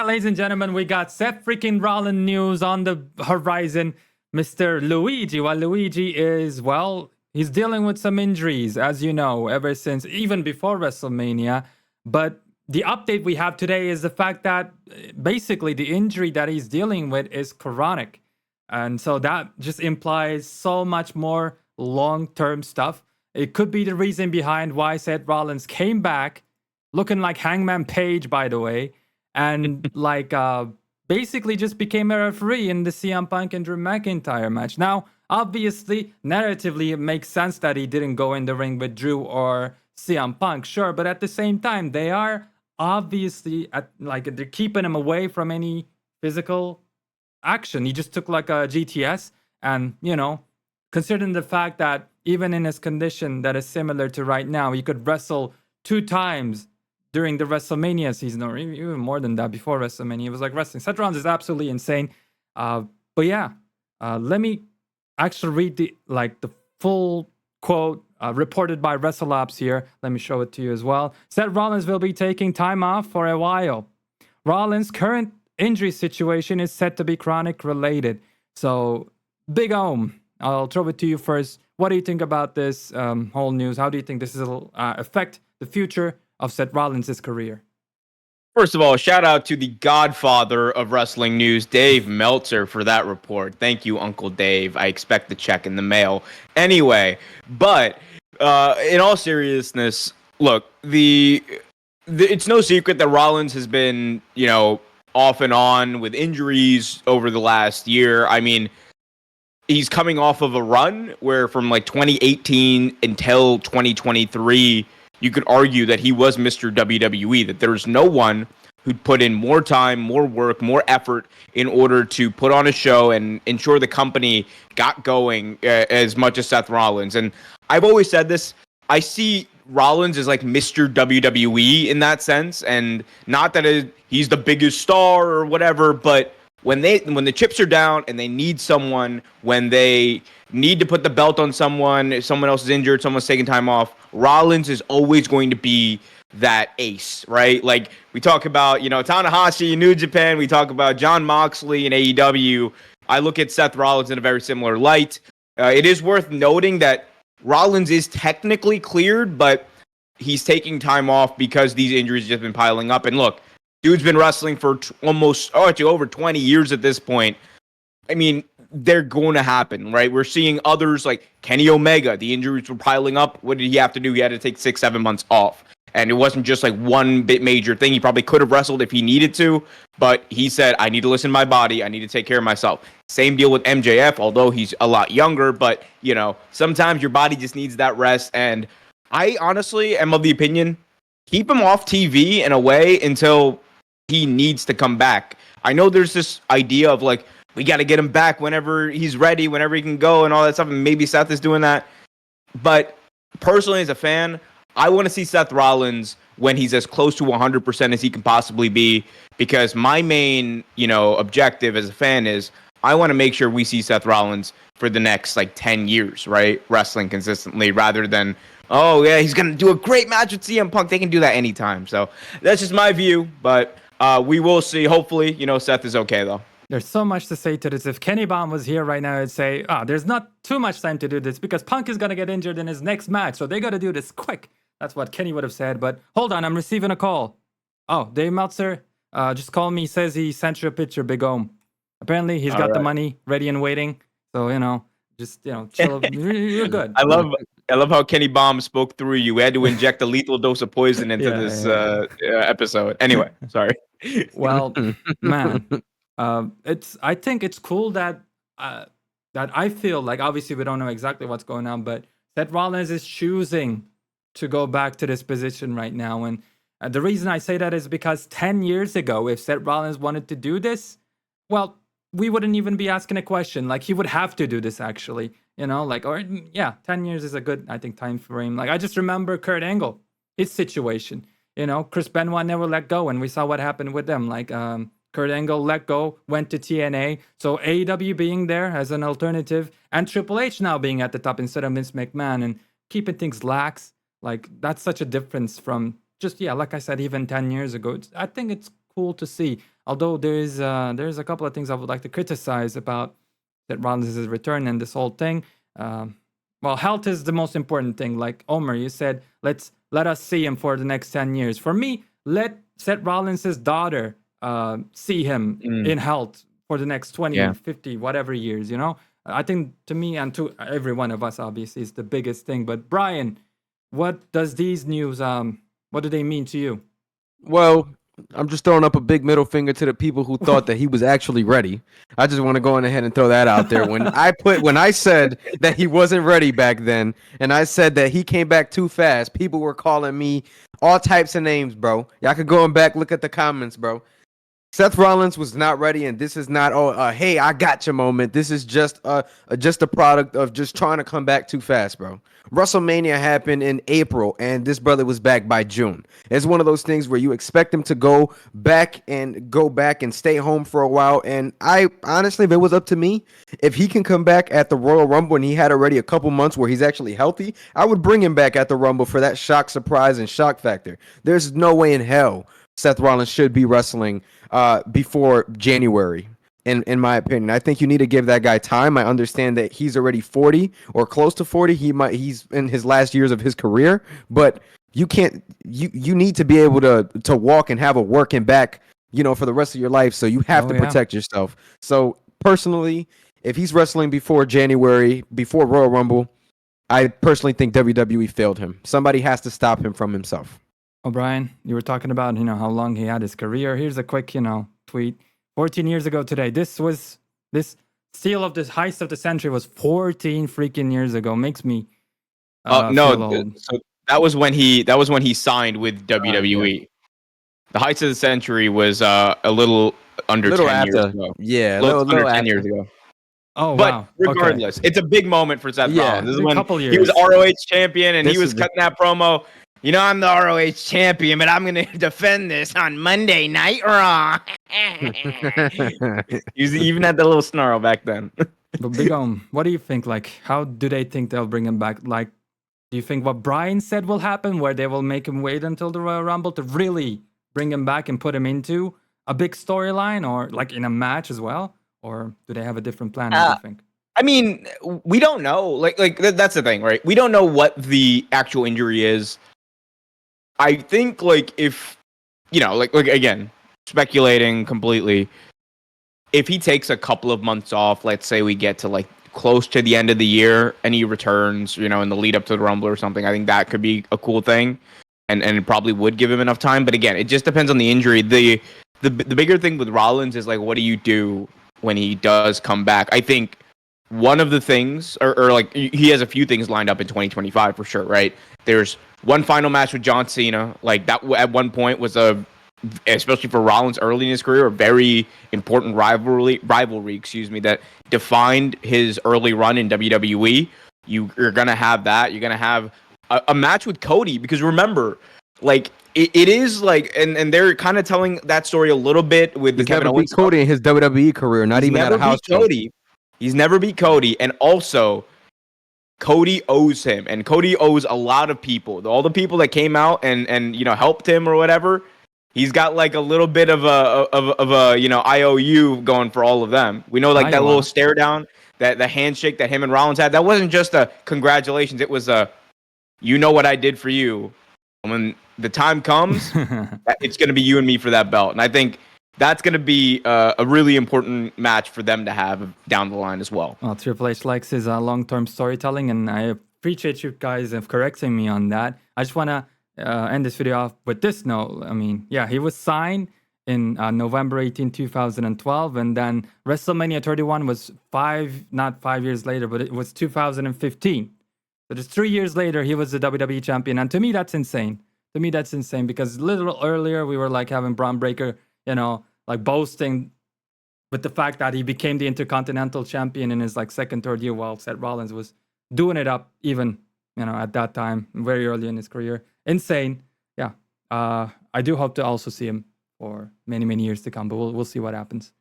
Ladies and gentlemen, we got Seth freaking Rollins news on the horizon. Mr. Luigi. Well, Luigi is, well, he's dealing with some injuries, as you know, ever since, even before WrestleMania. But the update we have today is the fact that basically the injury that he's dealing with is chronic. And so that just implies so much more long term stuff. It could be the reason behind why Seth Rollins came back looking like Hangman Page, by the way, and basically just became a referee in the CM Punk and Drew McIntyre match. Now, obviously, narratively, it makes sense that he didn't go in the ring with Drew or CM Punk, sure, but at the same time, they are obviously they're keeping him away from any physical action. He just took like a GTS, and considering the fact that even in his condition that is similar to right now, he could wrestle 2 times during the WrestleMania season, or even more than that before WrestleMania. It was like wrestling. Seth Rollins is absolutely insane. But yeah, let me actually read the full quote reported by WrestleOps here. Let me show it to you as well. Seth Rollins will be taking time off for a while. Rollins' current injury situation is said to be chronic related. So, Big Ohm, I'll throw it to you first. What do you think about this whole news? How do you think this will affect the future of Seth Rollins' career? First of all, shout out to the godfather of wrestling news, Dave Meltzer, for that report. Thank you, Uncle Dave. I expect the check in the mail. Anyway, but in all seriousness, look, it's no secret that Rollins has been, off and on with injuries over the last year. I mean, he's coming off of a run where from 2018 until 2023, you could argue that he was Mr. WWE, that there's no one who'd put in more time, more work, more effort in order to put on a show and ensure the company got going as much as Seth Rollins. And I've always said this, I see Rollins as like Mr. WWE in that sense, and not that he's the biggest star or whatever, but when the chips are down and they need someone, when they need to put the belt on someone, if someone else is injured, someone's taking time off, Rollins is always going to be that ace, right? Like we talk about, Tanahashi in New Japan, we talk about Jon Moxley in AEW. I look at Seth Rollins in a very similar light. It is worth noting that Rollins is technically cleared, but he's taking time off because these injuries have just been piling up. And look, dude's been wrestling for over 20 years at this point. I mean, they're going to happen, right? We're seeing others like Kenny Omega. The injuries were piling up. What did he have to do? He had to take 6-7 months off. And it wasn't just like one bit major thing. He probably could have wrestled if he needed to, but he said, I need to listen to my body. I need to take care of myself. Same deal with MJF, although he's a lot younger, but sometimes your body just needs that rest. And I honestly am of the opinion, keep him off TV in a way until he needs to come back. I know there's this idea of like, we got to get him back whenever he's ready, whenever he can go and all that stuff. And maybe Seth is doing that. But personally, as a fan, I want to see Seth Rollins when he's as close to 100% as he can possibly be, because my main, objective as a fan is I want to make sure we see Seth Rollins for the next 10 years, right? Wrestling consistently rather than, oh yeah, he's going to do a great match with CM Punk. They can do that anytime. So that's just my view, but we will see. Hopefully, Seth is okay though. There's so much to say to this. If Kenny Baum was here right now, I'd say, there's not too much time to do this because Punk is going to get injured in his next match. So they got to do this quick. That's what Kenny would have said. But hold on, I'm receiving a call. Oh, Dave Meltzer just called me. Says he sent you a picture, Big Ohm. Apparently, he's got the money ready and waiting. So, just, chill. You're good. I love how Kenny Baum spoke through you. We had to inject a lethal dose of poison into this episode. Anyway, sorry. Well, man. I think it's cool that I feel like, obviously we don't know exactly what's going on, but Seth Rollins is choosing to go back to this position right now. And the reason I say that is because 10 years ago, if Seth Rollins wanted to do this, well, we wouldn't even be asking a question. Like, he would have to do this actually, 10 years is a good, I think, time frame. Like, I just remember Kurt Angle, his situation, Chris Benoit never let go, and we saw what happened with them. Like, Kurt Angle let go, went to TNA. So AEW being there as an alternative, and Triple H now being at the top instead of Vince McMahon, and keeping things lax. Like, that's such a difference from just, like I said, even 10 years ago. I think it's cool to see. Although there's a couple of things I would like to criticize about Seth Rollins' return and this whole thing. Well, health is the most important thing. Like Omer, you said, let us see him for the next 10 years. For me, let Seth Rollins' daughter see him in health for the next 20, 50, whatever years, you know? I think to me and to every one of us, obviously, is the biggest thing. But Brian, what does these news, what do they mean to you? Well, I'm just throwing up a big middle finger to the people who thought that he was actually ready. I just want to go on ahead and throw that out there. When I said that he wasn't ready back then, and I said that he came back too fast, people were calling me all types of names, bro. Y'all could go back, look at the comments, bro. Seth Rollins was not ready, and this is not hey, I got you moment. This is just a product of just trying to come back too fast, bro. WrestleMania happened in April, and this brother was back by June. It's one of those things where you expect him to go back and stay home for a while. And I honestly, if it was up to me, if he can come back at the Royal Rumble and he had already a couple months where he's actually healthy, I would bring him back at the Rumble for that shock, surprise, and shock factor. There's no way in hell Seth Rollins should be wrestling before January, in my opinion. I think you need to give that guy time. I understand that he's already 40 or close to 40. He's in his last years of his career, but you can't. You need to be able to walk and have a working back, for the rest of your life. So you have to protect yourself. So personally, if he's wrestling before January, before Royal Rumble, I personally think WWE failed him. Somebody has to stop him from himself. O'Brien, you were talking about, how long he had his career. Here's a quick, tweet. 14 years ago today. This steal of this heist of the century was 14 freaking years ago. Makes me feel old. So that was when he signed with WWE. Yeah. The heist of the century was a little under 10 years ago. Yeah, a little under 10 years ago. Oh, but wow. Regardless, it's a big moment for Seth Rollins. This is when he was ROH champion and he was cutting that promo. I'm the ROH champion, but I'm going to defend this on Monday Night Raw. He even had the little snarl back then. But Big what do you think? Like, how do they think they'll bring him back? Like, do you think what Brian said will happen, where they will make him wait until the Royal Rumble to really bring him back and put him into a big storyline, or like in a match as well? Or do they have a different plan? What do you think? I mean, we don't know. Like that's the thing, right? We don't know what the actual injury is. I think, if, again, speculating completely, if he takes a couple of months off, let's say we get to, close to the end of the year, and he returns, in the lead up to the Rumble or something, I think that could be a cool thing, and it probably would give him enough time. But again, it just depends on the injury. The bigger thing with Rollins is, what do you do when he does come back? I think one of the things, or he has a few things lined up in 2025 for sure, right? There's one final match with John Cena, that at one point was especially for Rollins early in his career, a very important rivalry, that defined his early run in WWE. You're gonna have that. You're gonna have a match with Cody, because remember, it is and they're kind of telling that story a little bit with the Kevin Owens. Cody in his WWE career, not even at a house show. He's never beat Cody, and also Cody owes him, and Cody owes a lot of people. All the people that came out and helped him or whatever. He's got a little bit of a IOU going for all of them. We know that little stare down, that the handshake that him and Rollins had. That wasn't just a congratulations. It was a, what I did for you. When the time comes, it's going to be you and me for that belt. And I think that's going to be a really important match for them to have down the line as well. Well, Triple H likes his long-term storytelling, and I appreciate you guys correcting me on that. I just want to end this video off with this note. I mean, yeah, he was signed in November 18, 2012, and then WrestleMania 31 was not 5 years later, but it was 2015. So just 3 years later, he was the WWE champion, and to me, that's insane. Because a little earlier, we were having Braun Breaker, boasting with the fact that he became the Intercontinental Champion in his second, third year, while Seth Rollins was doing it up even, at that time, very early in his career. Insane. Yeah. I do hope to also see him for many, many years to come, but we'll see what happens.